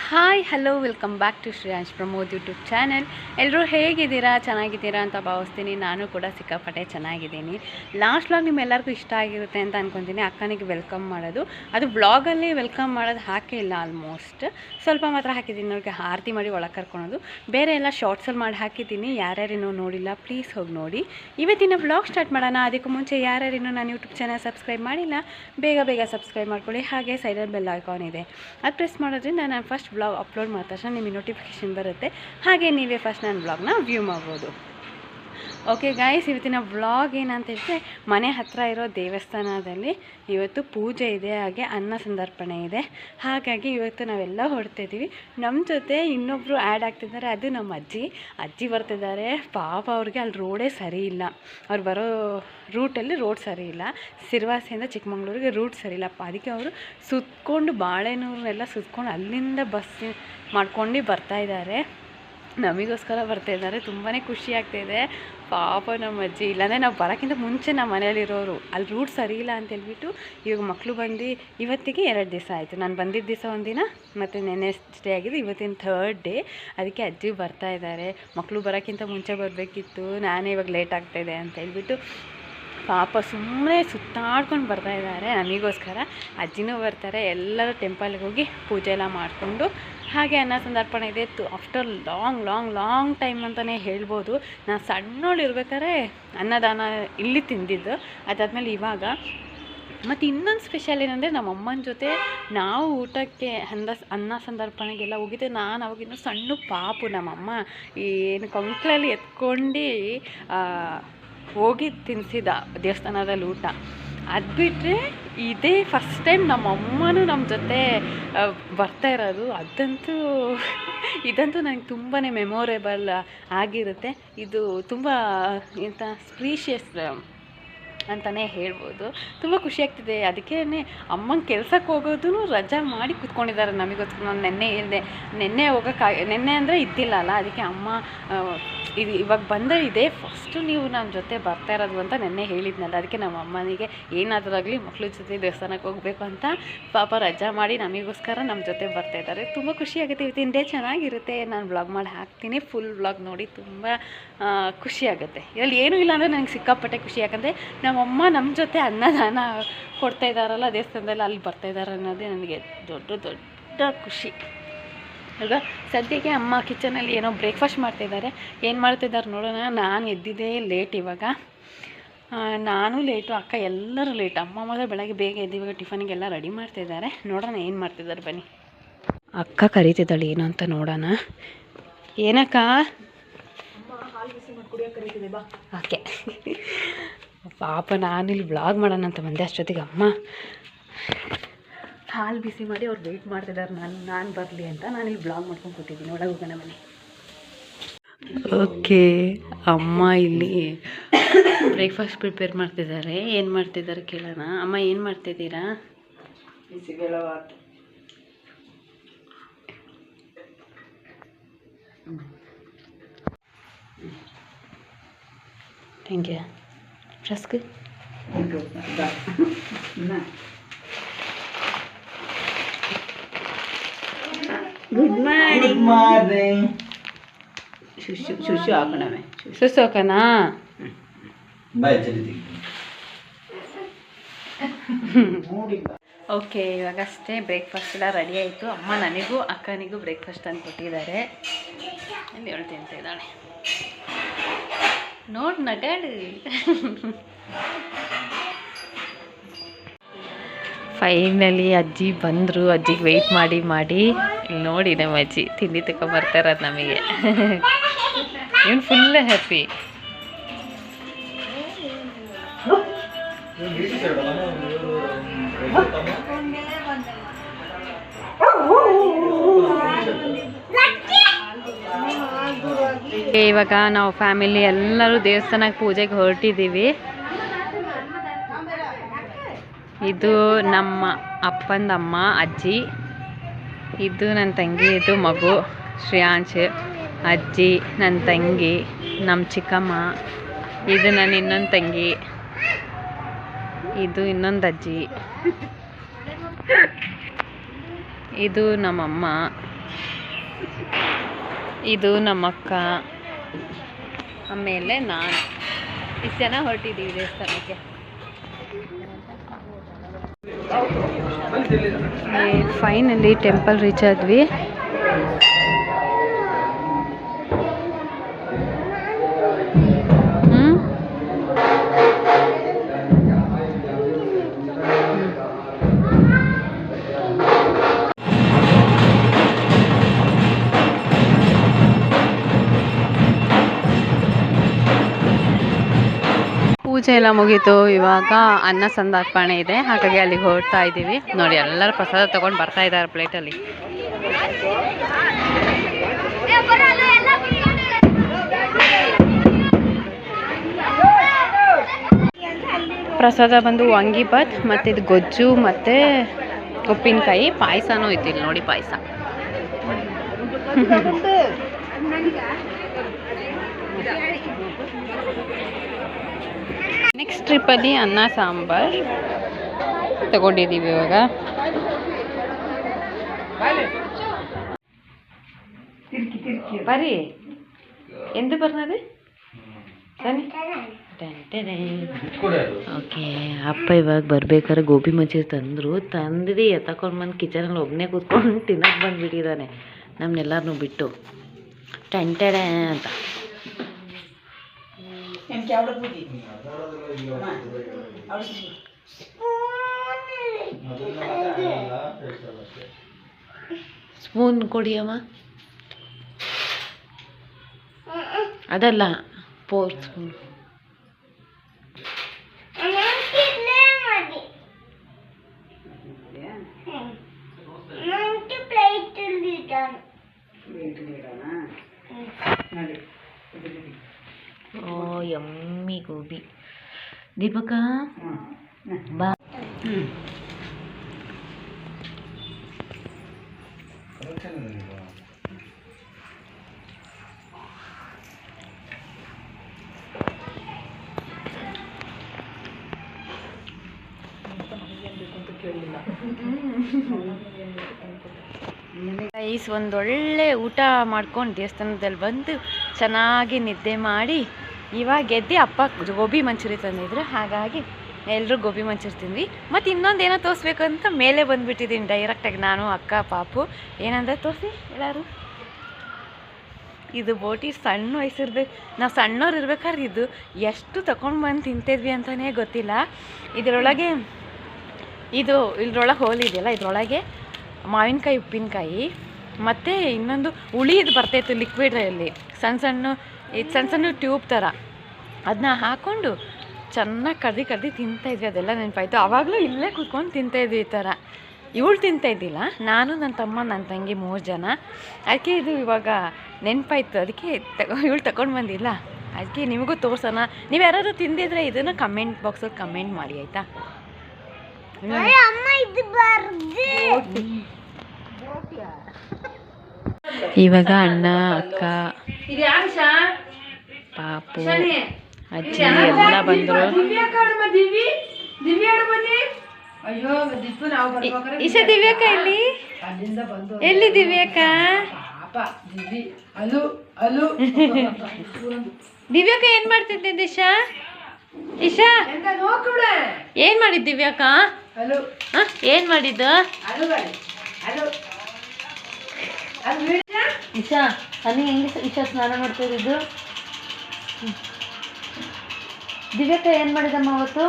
Hi hello welcome back to Shreyansh Pramod YouTube channel. ಎಲ್ಲರೂ ಹೇಗಿದ್ದೀರಾ? ಚೆನ್ನಾಗಿದ್ದೀರಾ ಅಂತ ಭಾವಿಸ್ತೀನಿ. ನಾನು ಕೂಡ ಸಿಕ್ಕಾಪಟ್ಟೆ ಚೆನ್ನಾಗಿದ್ದೀನಿ. ಲಾಸ್ಟ್ ವ್ಲಾಗ್ ನಿಮ್ಮೆಲ್ಲರಿಗೂ ಇಷ್ಟ ಆಗಿರುತ್ತೆ ಅಂತ ಅಂದ್ಕೊತೀನಿ. ಅಕ್ಕನಿಗೆ ವೆಲ್ಕಮ್ ಮಾಡೋದು, ಅದು ವ್ಲಾಗಲ್ಲಿ ವೆಲ್ಕಮ್ ಮಾಡೋದು ಹಾಕೇ ಇಲ್ಲ. ಆಲ್ಮೋಸ್ಟ್ ಸ್ವಲ್ಪ ಮಾತ್ರ ಹಾಕಿದ್ದೀನಿ. ಅವ್ರಿಗೆ ಆರತಿ ಮಾಡಿ ಒಳಗೆ ಕರ್ಕೊಳೋದು, ಬೇರೆ ಎಲ್ಲ ಶಾರ್ಟ್ಸಲ್ಲಿ ಮಾಡಿ ಹಾಕಿದ್ದೀನಿ. ಯಾರ್ಯಾರೇನೋ ನೋಡಿಲ್ಲ ಪ್ಲೀಸ್ ಹೋಗಿ ನೋಡಿ. ಇವತ್ತಿನ ವ್ಲಾಗ್ ಸ್ಟಾರ್ಟ್ ಮಾಡೋಣ. ಅದಕ್ಕೂ ಮುಂಚೆ ಯಾರ್ಯಾರೇನೋ ನಾನು ಯೂಟ್ಯೂಬ್ ಚಾನಲ್ ಸಬ್ಸ್ಕ್ರೈಬ್ ಮಾಡಿಲ್ಲ, ಬೇಗ ಸಬ್ಸ್ಕ್ರೈಬ್ ಮಾಡ್ಕೊಳ್ಳಿ. ಹಾಗೆ ಸೈಡಲ್ಲಿ ಬೆಲ್ ಐಕಾನ್ ಇದೆ, ಅದು ಪ್ರೆಸ್ ಮಾಡೋದ್ರಿಂದ ನಾನು ಫಸ್ಟ್ ವ್ಲಾಗ್ ಅಪ್ಲೋಡ್ ಮಾಡಿದ ತಕ್ಷಣ ನಿಮಗೆ ನೋಟಿಫಿಕೇಷನ್ ಬರುತ್ತೆ. ಹಾಗೆ ನೀವೇ ಫಸ್ಟ್ ನನ್ನ ವ್ಲಾಗ್ನ ವ್ಯೂ ಮಾಡ್ಬೋದು. ಓಕೆ ಗಾಯ್ಸ್, ಇವತ್ತಿನ ವ್ಲಾಗ್ ಏನಂತ ಹೇಳಿದ್ರೆ, ಮನೆ ಹತ್ತಿರ ಇರೋ ದೇವಸ್ಥಾನದಲ್ಲಿ ಇವತ್ತು ಪೂಜೆ ಇದೆ, ಹಾಗೆ ಅನ್ನ ಸಂದರ್ಪಣೆ ಇದೆ. ಹಾಗಾಗಿ ಇವತ್ತು ನಾವೆಲ್ಲ ಹೊರಡ್ತಿದ್ದೀವಿ. ನಮ್ಮ ಜೊತೆ ಇನ್ನೊಬ್ಬರು ಆ್ಯಡ್ ಆಗ್ತಿದ್ದಾರೆ, ಅದು ನಮ್ಮ ಅಜ್ಜಿ ಬರ್ತಿದ್ದಾರೆ. ಪಾಪ ಅವ್ರಿಗೆ ಅಲ್ಲಿ ರೋಡೇ ಸರಿ ಇಲ್ಲ. ಅವ್ರು ಬರೋ ರೂಟಲ್ಲಿ ರೋಡ್ ಸರಿ ಇಲ್ಲ. ಸಿರ್ವಾಸಿಯಿಂದ ಚಿಕ್ಕಮಂಗ್ಳೂರಿಗೆ ರೂಟ್ ಸರಿ ಇಲ್ಲಪ್ಪ. ಅದಕ್ಕೆ ಅವರು ಸುತ್ಕೊಂಡು ಬಾಳೆನೂರನ್ನೆಲ್ಲ ಸುತ್ಕೊಂಡು ಅಲ್ಲಿಂದ ಬಸ್ ಮಾಡ್ಕೊಂಡು ಬರ್ತಾಯಿದ್ದಾರೆ. ನಮಗೋಸ್ಕರ ಬರ್ತಾಯಿದ್ದಾರೆ. ತುಂಬಾ ಖುಷಿ ಆಗ್ತಾಯಿದೆ. ಪಾಪ ನಮ್ಮ ಅಜ್ಜಿ. ಇಲ್ಲಾಂದರೆ ನಾವು ಬರೋಕ್ಕಿಂತ ಮುಂಚೆ ನಮ್ಮ ಮನೇಲಿರೋರು ಅಲ್ಲಿ ರೂಟ್ ಸರಿ ಇಲ್ಲ ಅಂತ ಹೇಳ್ಬಿಟ್ಟು ಇವಾಗ ಮಕ್ಕಳು ಬಂದು ಇವತ್ತಿಗೆ 2 ದಿವಸ ಆಯಿತು. ನಾನು ಬಂದಿದ್ದ ದಿವಸ ಒಂದಿನ ಮತ್ತು ನೆನ್ನೆ ಸ್ಟೇ ಆಗಿದೆ, ಇವತ್ತಿನ 3rd ಡೇ. ಅದಕ್ಕೆ ಅಜ್ಜಿ ಬರ್ತಾಯಿದ್ದಾರೆ. ಮಕ್ಕಳು ಬರೋಕ್ಕಿಂತ ಮುಂಚೆ ಬರಬೇಕಿತ್ತು, ನಾನೇ ಇವಾಗ ಲೇಟ್ ಆಗ್ತಾಯಿದೆ ಅಂತ ಹೇಳ್ಬಿಟ್ಟು ಪಾಪ ಸುಮ್ಮನೆ ಸುತ್ತಾಡ್ಕೊಂಡು ಬರ್ತಾಯಿದ್ದಾರೆ ನಮಗೋಸ್ಕರ. ಅಜ್ಜಿನೂ ಬರ್ತಾರೆ. ಎಲ್ಲರೂ ಟೆಂಪಲ್ಗೆ ಹೋಗಿ ಪೂಜೆ ಎಲ್ಲ ಮಾಡಿಕೊಂಡು ಹಾಗೆ ಅನ್ನ ಸಂದರ್ಪಣೆ ಇದೆ. ಆಫ್ಟರ್ ಲಾಂಗ್ ಟೈಮ್ ಅಂತಲೇ ಹೇಳ್ಬೋದು. ನಾನು ಸಣ್ಣೋಳಿರ್ಬೇಕಾದ್ರೆ ಅನ್ನದಾನ ಇಲ್ಲಿ ತಿಂದಿದ್ದು, ಅದಾದಮೇಲೆ ಇವಾಗ. ಮತ್ತು ಇನ್ನೊಂದು ಸ್ಪೆಷಲ್ ಏನಂದರೆ, ನಮ್ಮ ಅಮ್ಮನ ಜೊತೆ ನಾವು ಊಟಕ್ಕೆ ಅನ್ನ ಸಂದರ್ಪಣೆಗೆಲ್ಲ ಹೋಗಿದ್ದೆ. ನಾನು ಅವಾಗಿನ್ನೂ ಸಣ್ಣ ಪಾಪು. ನಮ್ಮಮ್ಮ ಏನು ಕಂಕ್ಳಲ್ಲಿ ಎತ್ಕೊಂಡು ಹೋಗಿ ತಿನ್ನಿಸಿದ ದೇವಸ್ಥಾನದಲ್ಲಿ ಊಟ. ಅದು ಬಿಟ್ಟರೆ ಇದೇ ಫಸ್ಟ್ ಟೈಮ್ ನಮ್ಮ ಅಮ್ಮನೂ ನಮ್ಮ ಜೊತೆ ಬರ್ತಾ ಇರೋದು. ಇದಂತೂ ನನಗೆ ತುಂಬಾ ಮೆಮೊರೇಬಲ್ ಆಗಿರುತ್ತೆ. ಇದು ತುಂಬ ಎಂಥ ಸ್ಪ್ರೀಷಿಯಸ್ ಅಂತಲೇ ಹೇಳ್ಬೋದು. ತುಂಬ ಖುಷಿಯಾಗ್ತಿದೆ. ಅದಕ್ಕೇ ಅಮ್ಮನ ಕೆಲ್ಸಕ್ಕೆ ಹೋಗೋದೂ ರಜಾ ಮಾಡಿ ಕೂತ್ಕೊಂಡಿದ್ದಾರೆ ನಮಗೋಸ್ಕರ. ನಾನು ನೆನ್ನೆ ನೆನ್ನೆ ಅಂದರೆ ಇದ್ದಿಲ್ಲ ಅಲ್ಲ, ಅದಕ್ಕೆ ಅಮ್ಮ ಇವಾಗ ಬಂದರೆ ಇದೇ ಫಸ್ಟು ನೀವು ನನ್ನ ಜೊತೆ ಬರ್ತಾ ಇರೋದು ಅಂತ ನೆನ್ನೆ ಹೇಳಿದ್ನಲ್ಲ. ಅದಕ್ಕೆ ನಮ್ಮ ಅಮ್ಮನಿಗೆ ಏನಾದರೂ ಆಗಲಿ ಮಕ್ಳ ಜೊತೆ ದೇವಸ್ಥಾನಕ್ಕೆ ಹೋಗಬೇಕು ಅಂತ ಪಾಪ ರಜಾ ಮಾಡಿ ನಮಗೋಸ್ಕರ ನಮ್ಮ ಜೊತೆ ಬರ್ತಾಯಿದ್ದಾರೆ. ತುಂಬ ಖುಷಿಯಾಗುತ್ತೆ. ಇವತ್ತಿನ ಡೇ ಚೆನ್ನಾಗಿರುತ್ತೆ. ನಾನು ವ್ಲಾಗ್ ಮಾಡಿ ಹಾಕ್ತೀನಿ. ಫುಲ್ ವ್ಲಾಗ್ ನೋಡಿ, ತುಂಬ ಖುಷಿಯಾಗುತ್ತೆ. ಇದರಲ್ಲಿ ಏನೂ ಇಲ್ಲ ಅಂದರೆ ನನಗೆ ಸಿಕ್ಕಾಪಟ್ಟೆ ಖುಷಿ. ಯಾಕಂದರೆ ನಮ್ಮಮ್ಮ ನಮ್ಮ ಜೊತೆ ಅನ್ನದಾನ ಕೊಡ್ತಾಯಿದ್ದಾರಲ್ಲ ದೇವಸ್ಥಾನದಲ್ಲಿ, ಅಲ್ಲಿ ಬರ್ತಾಯಿದ್ದಾರೆ ಅನ್ನೋದೇ ನನಗೆ ದೊಡ್ಡ ಖುಷಿ. ಈಗ ಸದ್ಯಕ್ಕೆ ಅಮ್ಮ ಕಿಚನಲ್ಲಿ ಏನೋ ಬ್ರೇಕ್ಫಾಸ್ಟ್ ಮಾಡ್ತಾಯಿದ್ದಾರೆ. ಏನು ಮಾಡ್ತಿದ್ದಾರೆ ನೋಡೋಣ. ನಾನು ಎದ್ದಿದ್ದೇ ಲೇಟ್. ಇವಾಗ ನಾನು ಲೇಟು, ಅಕ್ಕ ಎಲ್ಲರೂ ಲೇಟ್. ಅಮ್ಮ ಮಾತ್ರ ಬೆಳಗ್ಗೆ ಬೇಗ ಎದ್ದು ಇವಾಗ ಟಿಫನಿಗೆಲ್ಲ ರೆಡಿ ಮಾಡ್ತಾಯಿದ್ದಾರೆ. ನೋಡೋಣ ಏನು ಮಾಡ್ತಿದ್ದಾರೆ, ಬನ್ನಿ. ಅಕ್ಕ ಕರೀತಿದ್ದಾಳೆ ಏನು ಅಂತ ನೋಡೋಣ. ಏನಕ್ಕ? ಓಕೆ. ಪಾಪ ನಾನಿಲ್ಲಿ ವ್ಲಾಗ್ ಮಾಡೋಣ ಅಂತ ಬಂದೆ. ಅಷ್ಟೊತ್ತಿಗೆ ಅಮ್ಮ ಹಾಲು ಬಿಸಿ ಮಾಡಿ ಅವ್ರು ವೆಯ್ಟ್ ಮಾಡ್ತಿದ್ದಾರೆ ನಾನು ಬರಲಿ ಅಂತ. ನಾನಿಲ್ಲಿ ವ್ಲಾಗ್ ಮಾಡ್ಕೊಂಡು ಕೂತಿದ್ದೀನಿ. ಒಳಗೆ ಹೋಗೋಣ ಬನ್ನಿ. ಓಕೆ, ಅಮ್ಮ ಇಲ್ಲಿ ಬ್ರೇಕ್ಫಾಸ್ಟ್ ಪ್ರಿಪೇರ್ ಮಾಡ್ತಿದ್ದಾರೆ. ಏನು ಮಾಡ್ತಿದ್ದಾರೆ ಕೇಳೋಣ. ಅಮ್ಮ ಏನು ಮಾಡ್ತಿದ್ದೀರಾ? Bisibelebath. Thank you. Rusk good morning. ಶುಶು ಹಾಕೋಣವೆ. ಸುಸು ಹಾಕೋಣಾ? ಓಕೆ, ಇವಾಗಷ್ಟೇ ಬ್ರೇಕ್ಫಾಸ್ಟ್ ಎಲ್ಲ ರೆಡಿ ಆಯಿತು. ಅಮ್ಮ ನನಗೂ ಅಕ್ಕನಿಗೂ ಬ್ರೇಕ್ಫಾಸ್ಟ್ ತಂದು ಕೊಟ್ಟಿದ್ದಾರೆ. ಅಲ್ಲಿ ಹೇಳ್ತೀನಿ ಅಂತ ಇದ್ದಾಳೆ ನೋಡಿ, ನಗಾಡು. ಫೈನಲಿ ಅಜ್ಜಿ ಬಂದರು. ಅಜ್ಜಿಗೆ ವೆಯ್ಟ್ ಮಾಡಿ ಇಲ್ಲಿ ನೋಡಿ ನಮ್ಮ ಅಜ್ಜಿ ತಿಂಡಿ ತಗೊಂಬರ್ತಾರದು ನಮಗೆ. ಇವನು ಫುಲ್ ಹ್ಯಾಪಿ. ಇವಾಗ ನಾವು ಫ್ಯಾಮಿಲಿ ಎಲ್ಲರೂ ದೇವಸ್ಥಾನಕ್ಕೆ ಪೂಜೆಗೆ ಹೊರಟಿದ್ದೀವಿ. ಇದು ನಮ್ಮ ಅಪ್ಪಂದಮ್ಮ ಅಜ್ಜಿ, ಇದು ನನ್ನ ತಂಗಿ, ಇದು ಮಗು ಶ್ರೇಯಾಂಶ್, ಅಜ್ಜಿ, ನನ್ನ ತಂಗಿ, ನಮ್ಮ ಚಿಕ್ಕಮ್ಮ, ಇದು ನನ್ನ ಇನ್ನೊಂದು ತಂಗಿ, ಇದು ಇನ್ನೊಂದು ಅಜ್ಜಿ, ಇದು ನಮ್ಮಮ್ಮ, ಇದು ನಮ್ಮಕ್ಕ, ಆಮೇಲೆ ನಾನು ಇಷ್ಟು ಜನ ಹೊರಟಿದ್ದೀವಿ ದೇವಸ್ಥಾನಕ್ಕೆ. ಫೈನಲಿ ಟೆಂಪಲ್ ರೀಚ್ ಆದ್ವಿ. ಪೂಜೆ ಎಲ್ಲ ಮುಗೀತು. ಇವಾಗ ಅನ್ನ ಸಂದರ್ಪಣೆ ಇದೆ, ಹಾಗಾಗಿ ಅಲ್ಲಿಗೆ ಹೊರಡ್ತಾ ಇದ್ದೀವಿ. ನೋಡಿ ಎಲ್ಲರೂ ಪ್ರಸಾದ ತಗೊಂಡು ಬರ್ತಾ ಇದ್ದಾರೆ ಪ್ಲೇಟಲ್ಲಿ. ಪ್ರಸಾದ ಬಂದು ವಾಂಗಿಬಾತ್, ಮತ್ತು ಇದು ಗೊಜ್ಜು ಮತ್ತು ಉಪ್ಪಿನಕಾಯಿ, ಪಾಯಸನೂ ಇತ್ತು ಇಲ್ಲಿ ನೋಡಿ, ಪಾಯಸ. ನೆಕ್ಸ್ಟ್ ಟ್ರಿಪ್ಪಲ್ಲಿ ಅನ್ನ ಸಾಂಬಾರು ತಗೊಂಡಿದ್ದೀವಿ ಇವಾಗ. ಬರ್ರಿ ಎಂದು ಬರ್ನದೆ ಓಕೆ. ಅಪ್ಪ ಇವಾಗ ಬರ್ಬೇಕಾದ್ರೆ ಗೋಬಿ ಮಂಚೂರಿ ತಂದ್ರಿ ಎತ್ತಕೊಂಡು ಬಂದು ಕಿಚನಲ್ಲಿ ಒಬ್ಬನೇ ಕೂತ್ಕೊಂಡು ತಿನ್ನಕ್ಕೆ ಬಂದುಬಿಟ್ಟಿದ್ದಾನೆ ನಮ್ಮನ್ನೆಲ್ಲರನ್ನೂ ಬಿಟ್ಟು. ಟೆಂಟೆಡೆ ಅಂತ ಸ್ಪೂನ್ ಕೊಡಿಯಮ್ಮ. ಅದಲ್ಲ, ಫೋರ್ಕ್ ಸ್ಪೂನ್. ಓ ಯಮ್ಮಿ ಗೋಬಿ. ದೀಪಕ ಬಾ. ಗೈಸ್, ಒಂದೊಳ್ಳೆ ಊಟ ಮಾಡ್ಕೊಂಡು ದೇವಸ್ಥಾನದಲ್ಲಿ ಬಂದು ಚೆನ್ನಾಗಿ ನಿದ್ದೆ ಮಾಡಿ ಇವಾಗ ಎದ್ದು ಅಪ್ಪ ಗೋಬಿ ಮಂಚೂರಿ ತಂದಿದ್ರು, ಹಾಗಾಗಿ ಎಲ್ಲರೂ ಗೋಬಿ ಮಂಚೂರಿ ತಿಂದ್ವಿ. ಮತ್ತು ಇನ್ನೊಂದು ಏನೋ ತೋರಿಸ್ಬೇಕು ಅಂತ ಮೇಲೆ ಬಂದುಬಿಟ್ಟಿದ್ದೀನಿ ಡೈರೆಕ್ಟಾಗಿ, ನಾನು ಅಕ್ಕ ಪಾಪು. ಏನಂದ್ರೆ ತೋರಿಸಿ ಎಲ್ಲರೂ. ಇದು ಬೋಟಿ ಸಣ್ಣ ವಯಸ್ಸಿರ್ಬೇಕು, ನಾವು ಸಣ್ಣವ್ರು ಇರ್ಬೇಕಾದ್ರೆ ಇದು ಎಷ್ಟು ತಗೊಂಡು ಬಂದು ತಿಂತಿದ್ವಿ ಅಂತಲೇ ಗೊತ್ತಿಲ್ಲ. ಇದರೊಳಗೆ ಇದ್ರೊಳಗೆ ಹೋಲಿದೆಯಲ್ಲ, ಇದರೊಳಗೆ ಮಾವಿನಕಾಯಿ, ಉಪ್ಪಿನಕಾಯಿ ಮತ್ತು ಇನ್ನೊಂದು ಹುಳಿದು ಬರ್ತಾಯಿತ್ತು ಲಿಕ್ವಿಡಲ್ಲಿ, ಸಣ್ಣ ಸಣ್ಣ ಟ್ಯೂಬ್ ಥರ. ಅದನ್ನ ಹಾಕ್ಕೊಂಡು ಚೆನ್ನಾಗಿ ಕರ್ದು ತಿಂತಾಯಿದ್ವಿ. ಅದೆಲ್ಲ ನೆನಪಾಯ್ತು. ಆವಾಗಲೂ ಇಲ್ಲೇ ಕೂತ್ಕೊಂಡು ತಿಂತಾಯಿದ್ವಿ ಈ ಥರ. ಇವಳು ತಿಂತಾಯಿದ್ದಿಲ್ಲ, ನಾನು, ನನ್ನ ತಮ್ಮ, ನನ್ನ ತಂಗಿ 3 ಜನ. ಅದಕ್ಕೆ ಇದು ಇವಾಗ ನೆನಪಾಯ್ತು, ಅದಕ್ಕೆ ಇವಳು ತಗೊಂಡು ಬಂದಿಲ್ಲ. ಅದಕ್ಕೆ ನಿಮಗೂ ತೋರ್ಸೋಣ. ನೀವು ಯಾರಾದರೂ ತಿಂದಿದ್ರೆ ಇದನ್ನು ಕಮೆಂಟ್ ಬಾಕ್ಸಲ್ಲಿ ಕಮೆಂಟ್ ಮಾಡಿ, ಆಯಿತಾ? ಇವಾಗ ಅಣ್ಣ, ಅಕ್ಕ, ಪಾಪು, ಅಜ್ಜಿ ಎಲ್ಲ ಬಂದರು. ಈಶಾ, ದಿವ್ಯಾಕ ಎಲ್ಲಿ ದಿವ್ಯಾಕ? ದಿವ್ಯಾಕ ಏನ್ ಮಾಡ್ತಿದ್ದೆ ದಿಶಾ? ಇಶಾ ಏನ್ ಮಾಡಿದ್ದು ದಿವ್ಯಾಕ? ಏನ್ ಮಾಡಿದ್ದು ಇಶಾ? ಹನಿ ಹೆಂಗೆ ಇಶಾ ಸ್ನಾನ ಮಾಡ್ತಿದ್ದು? ದಿವ್ಯಾಕ ಏನ್ ಮಾಡಿದಮ್ಮ ಅವತ್ತು?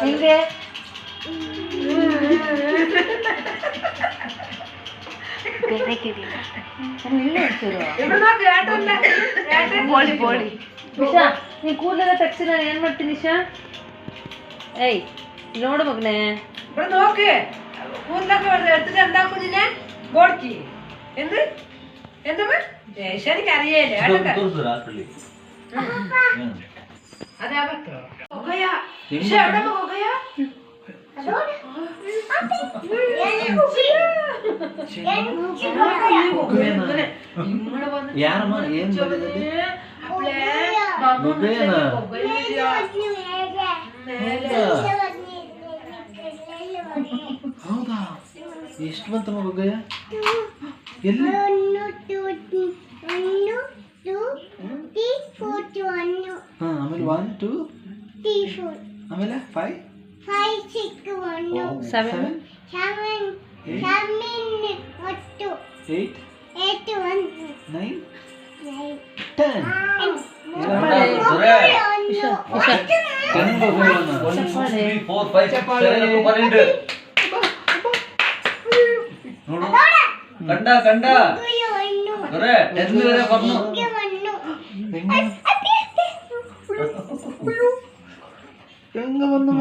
ಹೆಂಗೆ? ಬೋಳಿ ಇಶಾ, ನೀನ್ ಕೂದಲೆಲ್ಲ ತಗ್ಸಿ ನಾನು ಏನ್ ಮಾಡ್ತೀನಿ ಇಶಾ? ಏಯ್ ನೋಡು ಮಗನೆ, ಯಾರಮ್ಮ ಏನ್ ಹೌದಾ? ಎಷ್ಟು ಬಂತಮ್ಮ ಗೊಗ್ಗಯ್ಯ? ಎಲ್ಲಿ ಹಾಂ ಆಮೇಲೆ 1 2 ಆಮೇಲೆ 5 7 8 9 10 ಕಂಡ ಕಂಡ ದೊರೆ ಟೆನ್ನಿಗೆ ಬರ್ನು ಹೆಂಗ ಬಂದಮ್ಮ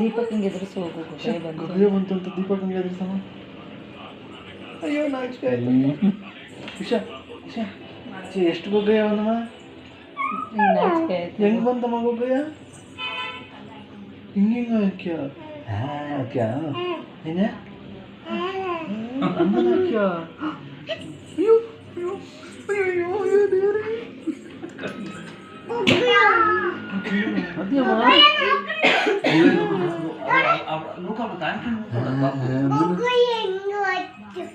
ದೀಪಕ್ ಹಿಂಗೆ ಎದುರಿಸಿ ಹೋಗು ಗುಹೆ ಬಂತು ಅಂತ ದೀಪಕ್ ಹಂಗೆ ಎದುರಿಸಮ್ಮ ಅಯ್ಯೋ ನಾಚಿಕೆ ಆಯ್ತು ಇಶಾ ಇಶಾ ಎಷ್ಟು ಗೊಗ್ಗಯ್ಯ ಬಂದಮ್ಮ ಹೆಂಗ್ ಬಂತಮ್ಮ ಗೊಗ್ಗಯ್ಯ ಹಿಂಗಿಂಗ ಹಾಕ್ಯ ಹಾಕ್ಯ ಏನೇ ಅಂದನ ಹಾಕ್ಯ ಅಯ್ಯೋ ಅಯ್ಯೋ ಅಯ್ಯೋ ಅಯ್ಯೋ ದೇವ್ರೇ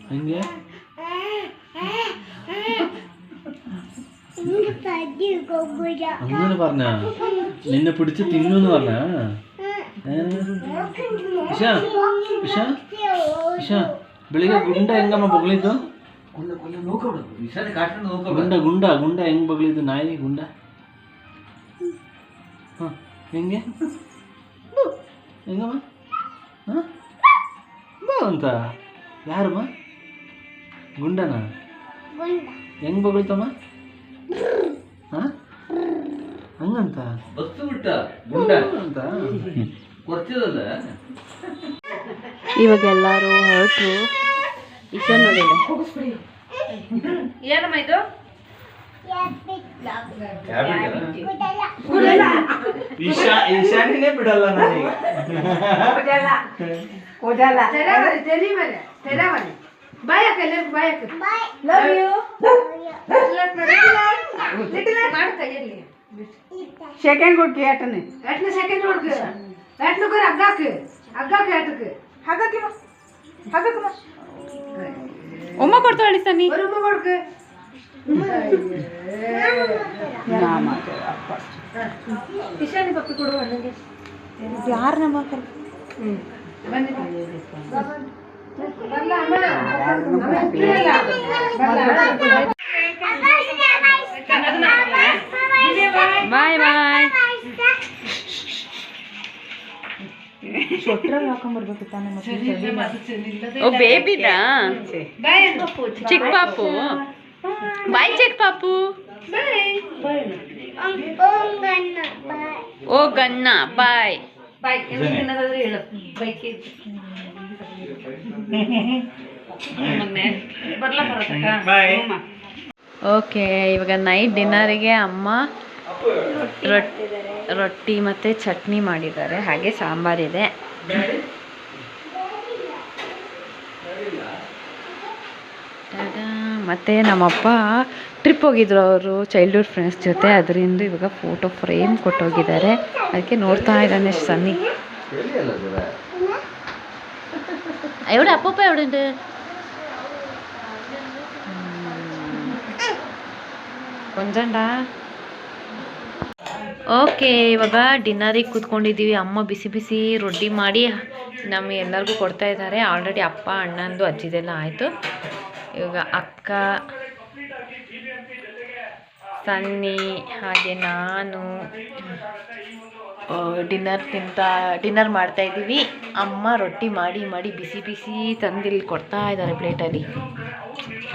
ಹೆಂಗೆ അങ്ങനെ പറഞ്ഞ നിന്നെ പിടിച്ച് തിന്നു പറഞ്ഞ ഇഷ ഇഷ ഇഷ ಬೆಳಿಗ್ಗೆ ಗುಂಡ ಹೆಂಗಮ್ಮ ಬಗ್ಲಿದ್ದು ಗುಂಡ ಗುಂಡ ಗುಂಡ ಹೆಂಗ್ ಬಗ್ಲಿದ್ದು ನಾಯಿ ಗುಂಡ ಹಾಂ ಹೆಂಗೆ ಹೆಂಗಮ್ಮ ಹಾಂ ಬಾ ಅಂತ ಯಾರಮ್ಮ ಗುಂಡನ ಹೆಂಗ್ ಬಗ್ಲಿತಮ್ಮ ಹಾಂ ಹಂಗಂತ ಬಸ್ಸು ಬಿಟ್ಟ ಗುಂಡ ಅಂತ ಕೊರ್ತಿದಲ್ಲ ಇವಾಗ ಎಲ್ಲರೂ ಹೊರಟರು. ಇಶಾ ನೋಡಿದೆ ಏನಮ್ಮ ಇದು ಈಶಾನಿನೇ ಬಿಡಲ್ಲ ನನಗೆ ಸೆಕೆಂಡ್ ಕೊಡ್ತಿ ಏಟನೆ ಎಟ್ನ ಸೆಕೆಂಡ್ ಕೊಡ್ಕ ಎಟ್ನ ಕರ ಹಗ್ಗಾಕ ಹಗ್ಗಾಕ ಏಟಕ್ಕೆ ಹಗ್ಗಾಕಿಮ ಹಗ್ಗಾಕಿಮ ಒಮ್ಮ ಕೊಡ್ತಾಳೆ ಸನ್ನಿ ഒരു ഉമ്മ കൊടുക്ക് ഇഷാനി പപ്പി കൊടു അല്ലെങ്കിൽ ಯಾರು ನಮ್ಮ ಬಾಯ್ ಬಾಯ್. ಹಾಕೊಂಡ್ಬರ್ಬೇಕು ತಾನೇ ಓ ಬೇಬಿದಾ ಚಿಕ್ಕ ಪಾಪು ಬಾಯ್ ಚಿಕ್ಕ ಪಾಪು ಓ ಗನ್ನ ಬಾಯ್. ಓಕೆ ಇವಾಗ ನೈಟ್ ಡಿನ್ನರಿಗೆ ಅಮ್ಮ ರೊಟ್ಟಿ ಮತ್ತು ಚಟ್ನಿ ಮಾಡಿದ್ದಾರೆ, ಹಾಗೆ ಸಾಂಬಾರಿದೆ. ಮತ್ತು ನಮ್ಮಪ್ಪ ಟ್ರಿಪ್ ಹೋಗಿದ್ರು ಅವರು ಚೈಲ್ಡ್ಹುಡ್ ಫ್ರೆಂಡ್ಸ್ ಜೊತೆ, ಅದರಿಂದ ಇವಾಗ ಫೋಟೋ ಫ್ರೇಮ್ ಕೊಟ್ಟೋಗಿದ್ದಾರೆ, ಅದಕ್ಕೆ ನೋಡ್ತಾ ಇದ್ದಾನೆ ಸನ್ನಿ. ಎവിടെ ಅಪ್ಪಪ್ಪ ಎവിടെ ಕೊಂಜಂಡ. ಓಕೆ ಇವಾಗ ಡಿನ್ನರಿಗೆ ಕೂತ್ಕೊಂಡಿದ್ದೀವಿ. ಅಮ್ಮ ಬಿಸಿ ಬಿಸಿ ರೊಟ್ಟಿ ಮಾಡಿ ನಮ್ಮ ಎಲ್ಲರಿಗೂ ಕೊಡ್ತಾ ಇದ್ದಾರೆ. ಆಲ್ರೆಡಿ ಅಪ್ಪ ಅಣ್ಣಂದು ಅಜ್ಜಿದೆಲ್ಲ ಆಯಿತು. ಇವಾಗ ಅಕ್ಕ ಸನ್ನಿ ಹಾಗೆ ನಾನು ಡಿನ್ನರ್ ಮಾಡ್ತಾಯಿದ್ದೀವಿ. ಅಮ್ಮ ರೊಟ್ಟಿ ಮಾಡಿ ಮಾಡಿ ಬಿಸಿ ಬಿಸಿ ತಂದಿಲ್ಲಿ ಕೊಡ್ತಾ ಇದ್ದಾರೆ ಪ್ಲೇಟಲ್ಲಿ.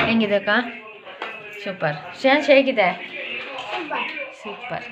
ಹೆಂಗಿದೆ ಅಕ್ಕ? ಸೂಪರ್. ಶ್ರೇಯಾಂಶ್ ಹೇಗಿದೆ? ಸೂಪರ್.